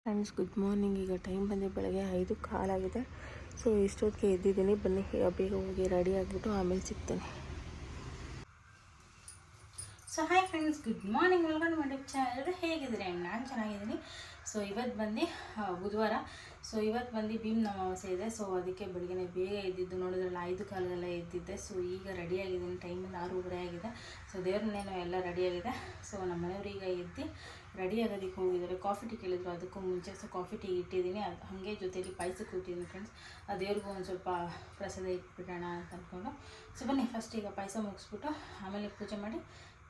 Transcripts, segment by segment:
Friends good morning. ಈಗ time ಬಂದು ಬೆಳಗ್ಗೆ 5:15 ಆಗಿದೆ. ಸೊ ಇಷ್ಟೊತ್ತಿಗೆ ಎದ್ದಿದ್ದೀನಿ. ಬನ್ನಿ ಬೇಗ ಹೋಗಿ ರೆಡಿ ಆಗಿಬಿಟ್ಟು ಆಮೇಲೆ ಸಿಗ್ತೇನೆ. So hi friends, good morning. Welcome to my channel. ಹೇಗಿದ್ದೀರಿ? ನಾನು ಚೆನ್ನಾಗಿದ್ದೀನಿ. ಸೊ ಇವತ್ತು ಬಂದು ಬುಧವಾರ. ಸೊ ಇವತ್ತು ಬಂದು ಭೀಮ್ ಅಮಾವಾಸ್ಯೆ ಇದೆ. ಸೊ ಅದಕ್ಕೆ ಬೆಳಗ್ಗೆ ಬೇಗ ಎದ್ದಿದ್ದು, ನೋಡಿದ್ರಲ್ಲ 5:15 ಎದ್ದಿದ್ದೆ. ಸೊ ಈಗ ರೆಡಿಯಾಗಿದ್ದೀನಿ. ಟೈಮಿಂದ 6:30 ಆಗಿದೆ. ಸೊ ದೇವ್ರನ್ನೇನೋ ಎಲ್ಲ ರೆಡಿಯಾಗಿದೆ. ಸೊ ನಮ್ಮ ಮನೆಯವರು ಈಗ ಎದ್ದು ರೆಡಿ ಆಗೋದಕ್ಕೆ ಹೋಗಿದ್ದಾರೆ. ಕಾಫಿ ಟೀ ಕೇಳಿದ್ರು, ಅದಕ್ಕೂ ಮುಂಚೆ ಸೊ ಕಾಫಿ ಟೀ ಇಟ್ಟಿದ್ದೀನಿ. ಅದು ಹಾಗೆ ಜೊತೆಯಲ್ಲಿ ಪಾಯಸಕ್ಕೆ ಇಟ್ಟಿದ್ದೀನಿ ಫ್ರೆಂಡ್ಸ್. ಆ ದೇವ್ರಿಗೂ ಒಂದು ಸ್ವಲ್ಪ ಪ್ರಸಾದ ಇಟ್ಬಿಡೋಣ ಅಂತ ಅಂದ್ಕೊಂಡು. ಸೊ ಬನ್ನಿ ಫಸ್ಟ್ ಈಗ ಪಾಯಸ ಮುಗಿಸ್ಬಿಟ್ಟು ಆಮೇಲೆ ಪೂಜೆ ಮಾಡಿ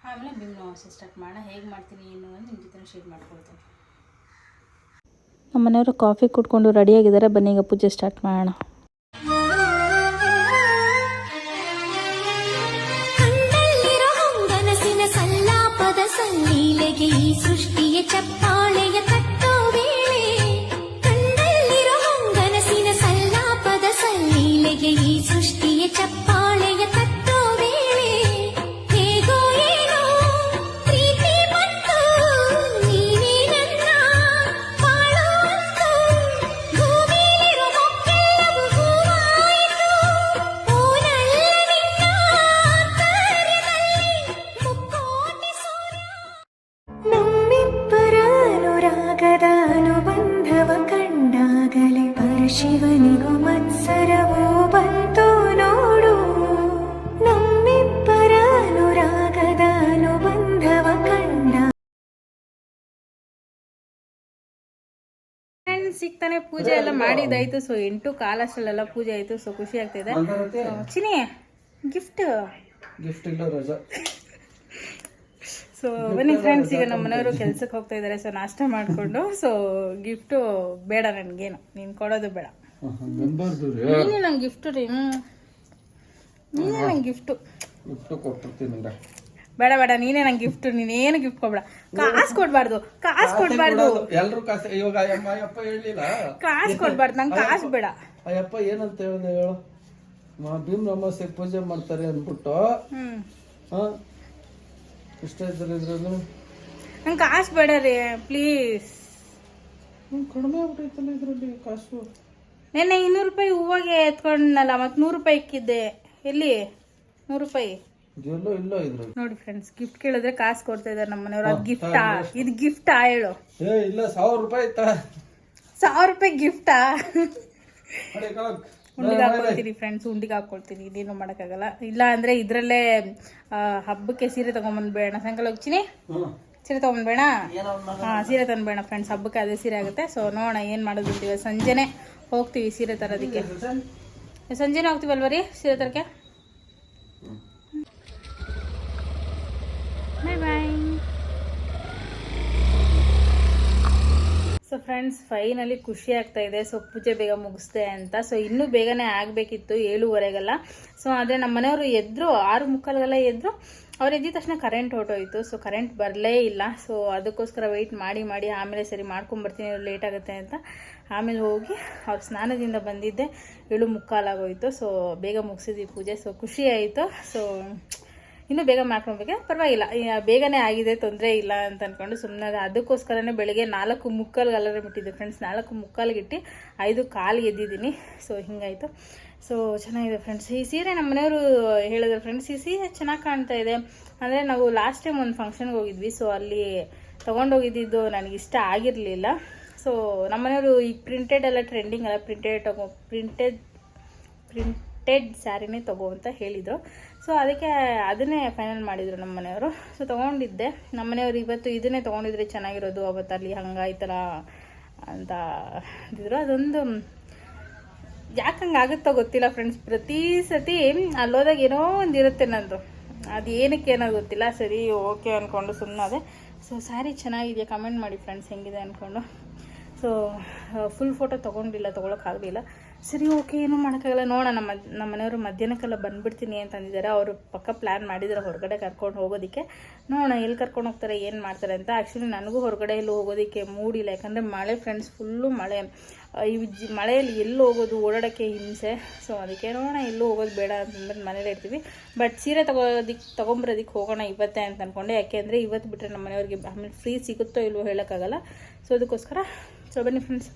ಆಮೇಲೆ ಭೀಮ್ ಅಮಾವಾಸ್ಯೆ ಸ್ಟಾರ್ಟ್ ಮಾಡೋಣ. ಹೇಗೆ ಮಾಡ್ತೀನಿ ಏನು ಅಂತ ನಿಮ್ಮ ಜೊತೆ ಶೇರ್ ಮಾಡ್ಕೊಳ್ತೀನಿ. ನಮ್ಮ ಮನೆಯವರು ಕಾಫಿ ಕುಡ್ಕೊಂಡು ರೆಡಿಯಾಗಿದ್ದಾರೆ. ಬನ್ನಿ ಈಗ ಪೂಜೆ ಸ್ಟಾರ್ಟ್ ಮಾಡೋಣ. ಸಲ್ಲಾಪದ ಸಲ್ಲೀಲೆಗೆ ಈ ಸೃಷ್ಟಿಯ ಚಪ್ಪಾಳೆಯ ತಟ್ಟೋ ವೇಳೆ, ಕಣ್ಣಲ್ಲಿರೋ ಹೊಂಗನಸಿನ ಸಲ್ಲಾಪದ ಸಲ್ಲೀಲೆಗೆ ಈ ಸೃಷ್ಟಿಯ ಚಪ್ಪಾಳೆಯ ತಟ್ಟೋ ವೇಳೆ, ಹೇಗೋ ಏನೋ ಪ್ರೀತಿ ಬಂತು, ನೀನೇ ನನ್ನ ಬಾಳೋಂತು, ಭೂಮಿಲಿರೋ ಮೊಕ್ಕೆಲ್ಲವೂ ಹೂವಾಯಿತು, ಓನಲ್ಲ ನಿನ್ನ ಕಾರ್ಯದಲ್ಲಿ ಮುಕ್ಕೋಟಿ ಸೂರ್ಯ. ನಮ್ಮಿಬ್ಬರ ಅನುರಾಗದ ಅನುಬಂಧವ ಕಂಡಾಗಲೇ ಪರಶಿವನಿಗೂ ಮತ್ಸರವೂ ಬಂತು ನೋಡು. ನಮ್ಮಿಬ್ಬರ ಅನುರಾಗದ ಅನುಬಂಧವ ಕಂಡ ಫ್ರೆಂಡ್ಸ್ ಸಿಗ್ತಾನೆ ಪೂಜೆ ಎಲ್ಲ ಮಾಡಿದ್ದಾಯಿತು. ಸೊ 8:15 ಅಷ್ಟರಲ್ಲೆಲ್ಲ ಪೂಜೆ ಆಯಿತು. ಸೊ ಖುಷಿ ಆಗ್ತಿದೆ. ಚಿನಿ ಗಿಫ್ಟ್ ಇಲ್ಲ ರಜಾ. ಸೊ ಬನ್ನಿ ಫ್ರೆಂಡ್ಸ್, ಈಗ ನಮ್ಮ ಮನೆಯವರು ಕೆಲ್ಸಕ್ಕೆ ಹೋಗ್ತಾ ಇದ್ದಾರೆ. ಸೊ ನಾಷ್ಟ ಮಾಡಿಕೊಂಡು, ಸೊ ಗಿಫ್ಟು ಬೇಡ ನನಗೇನು, ನೀನು ಕೊಡೋದು ಬೇಡ. ನೀನೇ ನಂಗೆ ಗಿಫ್ಟು ರೀ. ನೀನೇ ನಂಗೆ ಗಿಫ್ಟು ಬೇಡ ಬೇಡ, ನೀನೇ ನಂಗೆ ಗಿಫ್ಟು. ನೀನೇನು ಗಿಫ್ಟ್ ಕೊಡ್ಬೇಡ. ಕಾಸು ಕೊಡ್ಬಾರ್ದು, ಕಾಸು ಕೊಡ್ಬಾರ್ದು, ಎಲ್ರು ಕಾಸು. ಇವಾಗ ಅಯ್ಯಪ್ಪ ಹೇಳಿಲ್ಲ ಕಾಸು ಕೊಡ್ಬಾರ್ದು. ನಂಗೆ ಕಾಸು ಬೇಡ. ಅಯ್ಯಪ್ಪ ಏನಂತ ಹೇಳಿದೆ ಹೇಳು? ಭೀಮ್ ಅಮಾವಾಸ್ಯೆ ಪೂಜೆ ಮಾಡ್ತಾರೆ ಅಂದ್ಬಿಟ್ಟು ಇಷ್ಟ ಇದ್ರೆ ನಂಗೆ ಕಾಸು ಬೇಡ ರೀ ಪ್ಲೀಸ್. ಕಡಿಮೆ ಆಗ್ಬಿಟ್ಟೈತಲ್ಲ ಇದ್ರಲ್ಲಿ ಕಾಸು. ನೆನ್ನೆ 200 ರೂಪಾಯಿ ಹೂವಾಗೆ ಎತ್ಕೊಂಡಲ್ಲ, ಮತ್ತೆ 100 ರೂಪಾಯಿ ಇಕ್ಕಿದ್ದೆ. ಎಲ್ಲಿ 100 ರೂಪಾಯಿ? ಎಲ್ಲೋ ಇಲ್ಲ ಇದ್ರಲ್ಲಿ. ನೋಡಿ ಫ್ರೆಂಡ್ಸ್, ಗಿಫ್ಟ್ ಕೇಳಿದ್ರೆ ಕಾಸು ಕೊಡ್ತಾ ಇದಾರೆ ನಮ್ಮ ಮನೆಯವರು. ಅದು ಗಿಫ್ಟಾ? ಇದು ಗಿಫ್ಟಾ ಹೇಳು? ಇಲ್ಲ 1000 ರೂಪಾಯಿ ಇತ್ತ. 1000 ರೂಪಾಯಿ ಗಿಫ್ಟಾ? ಉಂಡಿಗೆ ಹಾಕೊಳ್ತೀನಿ ಫ್ರೆಂಡ್ಸ್, ಉಂಡಿಗೆ ಹಾಕೊಳ್ತೀನಿ. ಇದೇನು ಮಾಡೋಕ್ಕಾಗಲ್ಲ. ಇಲ್ಲ ಅಂದರೆ ಇದರಲ್ಲೇ ಹಬ್ಬಕ್ಕೆ ಸೀರೆ ತೊಗೊಂಬಂದ್ಬೇಡ. ಸಾಯಂಕಾಲ ಹೋಗ್ತೀನಿ, ಸೀರೆ ತೊಗೊಂಡ್ಬೇಡ. ಹಾಂ, ಸೀರೆ ತಂದ್ಬೇಡ ಫ್ರೆಂಡ್ಸ್. ಹಬ್ಬಕ್ಕೆ ಅದೇ ಸೀರೆ ಆಗುತ್ತೆ. ಸೊ ನೋಡೋಣ ಏನು ಮಾಡೋದು ಅಂತೀವಿ. ಸಂಜೆನೇ ಹೋಗ್ತೀವಿ ಸೀರೆ ತರೋದಕ್ಕೆ. ಸಂಜೆನೇ ಹೋಗ್ತೀವಲ್ವ ರೀ ಸೀರೆ ತರಕ್ಕೆ. ಬಾಯ್ ಬಾಯ್. ಸೊ ಫ್ರೆಂಡ್ಸ್, ಫೈನಲಿ ಖುಷಿ ಆಗ್ತಾ ಇದೆ. ಸೊ ಪೂಜೆ ಬೇಗ ಮುಗಿಸ್ದೆ ಅಂತ. ಸೊ ಇನ್ನೂ ಬೇಗನೆ ಆಗಬೇಕಿತ್ತು 7:15ಗೆಲ್ಲ. ಸೊ ಆದರೆ ನಮ್ಮ ಮನೆಯವರು ಎದ್ರು 6:45ಗೆಲ್ಲ ಎದ್ರು. ಅವ್ರು ಎದ್ದಿದ ತಕ್ಷಣ ಕರೆಂಟ್ ಹೊರಟೋಯ್ತು. ಸೊ ಕರೆಂಟ್ ಬರಲೇ ಇಲ್ಲ. ಸೊ ಅದಕ್ಕೋಸ್ಕರ ವೆಯ್ಟ್ ಮಾಡಿ ಆಮೇಲೆ ಸರಿ ಮಾಡ್ಕೊಂಬರ್ತೀನಿ, ಲೇಟ್ ಆಗುತ್ತೆ ಅಂತ ಆಮೇಲೆ ಹೋಗಿ ಅವ್ರು ಸ್ನಾನದಿಂದ ಬಂದಿದ್ದೆ 7:45 ಆಗೋಯ್ತು. ಸೊ ಬೇಗ ಮುಗಿಸಿದ್ವಿ ಪೂಜೆ. ಸೊ ಖುಷಿ ಆಯಿತು. ಸೊ ಇನ್ನೂ ಬೇಗ ಮಾಡ್ಕೊಳ್ಬೇಕೆ, ಪರವಾಗಿಲ್ಲ, ಬೇಗನೆ ಆಗಿದೆ, ತೊಂದರೆ ಇಲ್ಲ ಅಂತ ಅಂದ್ಕೊಂಡು ಸುಮ್ಮನೆ ಅದಕ್ಕೋಸ್ಕರನೇ ಬೆಳಗ್ಗೆ 4:45 ಅಲಾರಾಮ್ ಬಿಟ್ಟಿದ್ದೆ ಫ್ರೆಂಡ್ಸ್. 4:45 ಇಟ್ಟು 5:15 ಎದ್ದಿದ್ದೀನಿ. ಸೊ ಹಿಂಗಾಯಿತು. ಸೊ ಚೆನ್ನಾಗಿದೆ ಫ್ರೆಂಡ್ಸ್. ಈ ಸೀರೆ ನಮ್ಮ ಮನೆಯವರು ಹೇಳಿದ್ರು ಫ್ರೆಂಡ್ಸ್, ಈ ಸೀರೆ ಚೆನ್ನಾಗಿ ಕಾಣ್ತಾ ಇದೆ. ಅಂದರೆ ನಾವು ಲಾಸ್ಟ್ ಟೈಮ್ ಒಂದು ಫಂಕ್ಷನ್ಗೆ ಹೋಗಿದ್ವಿ. ಸೊ ಅಲ್ಲಿ ತೊಗೊಂಡೋಗಿದ್ದು ನನಗಿಷ್ಟ ಆಗಿರಲಿಲ್ಲ. ಸೊ ನಮ್ಮ ಮನೆಯವರು ಈಗ ಪ್ರಿಂಟೆಡ್ ಎಲ್ಲ ಟ್ರೆಂಡಿಂಗ್ ಅಲ್ಲ, ಪ್ರಿಂಟೆಡ್ ಸ್ಯಾರಿನೇ ತಗೋ ಅಂತ ಹೇಳಿದರು. ಸೊ ಅದಕ್ಕೆ ಅದನ್ನೇ ಫೈನಲ್ ಮಾಡಿದರು ನಮ್ಮ ಮನೆಯವರು. ಸೊ ತೊಗೊಂಡಿದ್ದೆ. ನಮ್ಮ ಮನೆಯವರು ಇವತ್ತು ಇದನ್ನೇ ತೊಗೊಂಡಿದ್ರೆ ಚೆನ್ನಾಗಿರೋದು, ಅವತ್ತಲ್ಲಿ ಹಂಗಾಯ್ತಲ್ಲ ಅಂತ ಅಂದಿದ್ರು. ಅದೊಂದು ಯಾಕೆ ಹಂಗೆ ಆಗುತ್ತೋ ಗೊತ್ತಿಲ್ಲ ಫ್ರೆಂಡ್ಸ್. ಪ್ರತಿ ಸತಿ ಅಲ್ಲೋದಾಗ ಏನೋ ಒಂದು ಇರುತ್ತೆ ನಂದು, ಅದು ಏನಕ್ಕೆ ಏನೋ ಗೊತ್ತಿಲ್ಲ. ಸರಿ ಓಕೆ ಅಂದ್ಕೊಂಡು ಸುಮ್ಮನೆ. ಸೊ ಸ್ಯಾರಿ ಚೆನ್ನಾಗಿದೆಯಾ ಕಮೆಂಟ್ ಮಾಡಿ ಫ್ರೆಂಡ್ಸ್, ಹೆಂಗಿದೆ ಅಂದ್ಕೊಂಡು. ಸೊ ಫುಲ್ ಫೋಟೋ ತೊಗೊಳಕ್ಕಾಗಲಿಲ್ಲ. ಸರಿ ಓಕೆ, ಏನೂ ಮಾಡೋಕ್ಕಾಗಲ್ಲ. ನೋಡೋಣ. ನಮ್ಮ ಮನೆಯವರು ಮಧ್ಯಾಹ್ನಕ್ಕೆಲ್ಲ ಬಂದುಬಿಡ್ತೀನಿ ಅಂತ ಅಂದಿದ್ದಾರೆ. ಅವರು ಪಕ್ಕ ಪ್ಲ್ಯಾನ್ ಮಾಡಿದ್ದಾರೆ ಹೊರಗಡೆ ಕರ್ಕೊಂಡು ಹೋಗೋದಕ್ಕೆ. ನೋಡೋಣ ಎಲ್ಲಿ ಕರ್ಕೊಂಡು ಹೋಗ್ತಾರೆ, ಏನು ಮಾಡ್ತಾರೆ ಅಂತ. ಆ್ಯಕ್ಚುಲಿ ನನಗೂ ಹೊರಗಡೆ ಎಲ್ಲೂ ಹೋಗೋದಕ್ಕೆ ಮೂಡಿಲ್ಲ. ಯಾಕಂದರೆ ಮಳೆ ಫ್ರೆಂಡ್ಸ್, ಫುಲ್ಲು ಮಳೆ. ಈ ಮಳೆಯಲ್ಲಿ ಎಲ್ಲೂ ಹೋಗೋದು, ಓಡಾಡೋಕ್ಕೆ ಹಿಂಸೆ. ಸೊ ಅದಕ್ಕೆ ನೋಡೋಣ, ಎಲ್ಲೂ ಹೋಗೋದು ಬೇಡ ಅಂತಂದ್ಬಿಟ್ಟು ಮನೇಲಿ ಇರ್ತೀವಿ. ಬಟ್ ಸೀರೆ ತೊಗೊಂಬರೋದಕ್ಕೆ ಹೋಗೋಣ ಇವತ್ತೇ ಅಂತ ಅಂದ್ಕೊಂಡೆ. ಯಾಕೆಂದರೆ ಇವತ್ತು ಬಿಟ್ಟರೆ ನಮ್ಮ ಮನೆಯವ್ರಿಗೆ ಆಮೇಲೆ ಫ್ರೀ ಸಿಗುತ್ತೋ ಇಲ್ವೋ ಹೇಳೋಕ್ಕಾಗಲ್ಲ. ಸೊ ಅದಕ್ಕೋಸ್ಕರ ಸೊ ಬನ್ನಿ ಫ್ರೆಂಡ್ಸ್,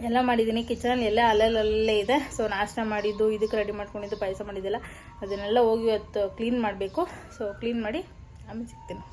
ಎಲ್ಲ ಮಾಡಿದ್ದೀನಿ. ಕಿಚನಲ್ಲಿ ಎಲ್ಲ ಅಲ್ಲಲ್ಲೇ ಇದೆ. ಸೊ ನಾಷ್ಟ ಮಾಡಿದ್ದು, ಇದಕ್ಕೆ ರೆಡಿ ಮಾಡ್ಕೊಂಡಿದ್ದು, ಪಾಯಸ ಮಾಡಿದ್ದೆಲ್ಲ ಅದನ್ನೆಲ್ಲ ಹೋಗಿ ಇವತ್ತು ಕ್ಲೀನ್ ಮಾಡಬೇಕು. ಸೊ ಕ್ಲೀನ್ ಮಾಡಿ ಆಮೇಲೆ ಸಿಗ್ತೀನಿ.